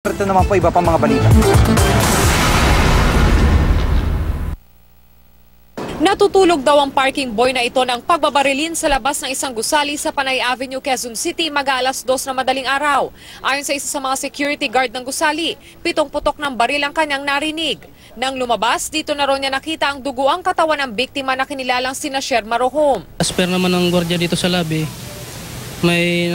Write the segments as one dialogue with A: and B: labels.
A: Ito naman po iba pang mga balita.
B: Natutulog daw ang parking boy na ito ng pagbabarilin sa labas ng isang gusali sa Panay Avenue, Quezon City mag-alas 2 na madaling araw. Ayon sa isa sa mga security guard ng gusali, 7 putok ng baril ang kanyang narinig. Nang lumabas, dito na raw niya nakita ang duguang katawan ng biktima na kinilalang sina Sher Marohom.
C: As per naman ng gwardiya dito sa lobby, may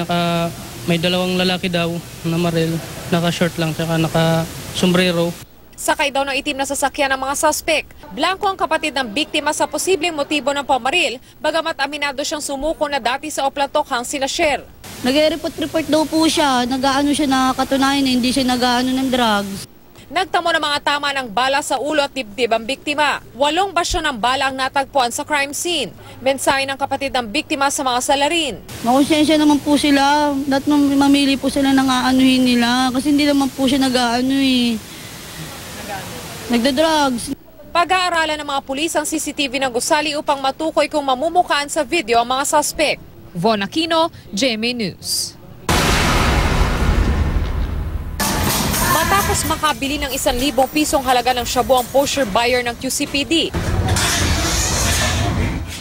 C: dalawang lalaki daw na maril, naka-short lang tsaka naka-sombrero.
B: Sakay daw ng itim na sasakyan ng mga suspect. Blanco ang kapatid ng biktima sa posibleng motibo ng pamaril, bagamat aminado siyang sumuko na dati sa oplatokhang sina Sher.
D: Nag-report daw po siya, siya nakakatunayan na hindi siya nag-ano ng drugs.
B: Nagtamo ng mga tama ng bala sa ulo at dibdib ang biktima. 8 basyo ng bala ang natagpuan sa crime scene. Mensahe ng kapatid ng biktima sa mga salarin.
D: Makonsensya naman po sila, dapat mamili po sila ng aanuhin nila kasi hindi naman po siya nag-aano eh. Nagda-drugs.
B: Pag-aaralan ng mga pulis ang CCTV ng gusali upang matukoy kung mamumukaan sa video ang mga suspect. Von Aquino, GMA News. Matapos makabili ng 1,000 pisong halaga ng shabu ang poster buyer ng QCPD,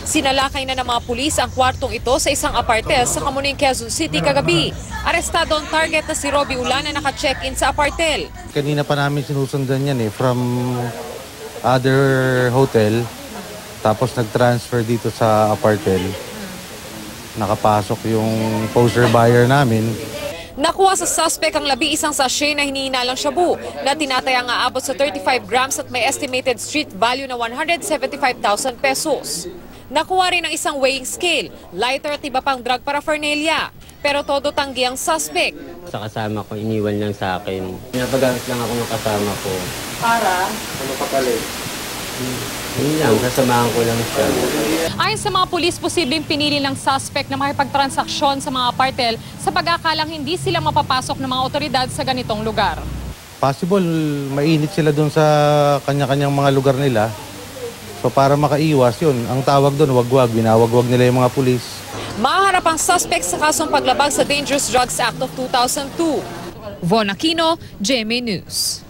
B: sinalakay na ng mga pulis ang kwartong ito sa isang apartel sa Kamuning, Quezon City kagabi. Arestado ang target na si Robbie Ulan na naka-check-in sa apartel.
E: Kanina pa namin sinusundan yan from other hotel. Tapos nag-transfer dito sa apartel. Nakapasok yung poster buyer namin.
B: Nakuha sa suspect ang 11 sachet na hinihinalang shabu na tinatayang aabot sa 35 grams at may estimated street value na 175,000 pesos. Nakuha rin ang isang weighing scale, lighter at iba pang drug paraphernalia. Pero todo tanggi ang suspect.
F: Sa kasama ko, iniwan lang sa akin. Pinapagamit lang ako ng kasama ko.
B: Para?
F: Ano kapalit? Yun lang, kasamahan ko lang siya.
B: Ayon sa mga pulis, posibleng pinili ng suspect na makipagtransaksyon sa mga apartel sa pag-akalang hindi sila mapapasok ng mga otoridad sa ganitong lugar.
E: Possible, mainit sila dun sa kanya-kanyang mga lugar nila. So para makaiwas yun, ang tawag doon, wagwag, binawagwag nila yung mga pulis.
B: Maharap ang suspect sa kasong paglabag sa Dangerous Drugs Act of 2002. Von Aquino, GMA News.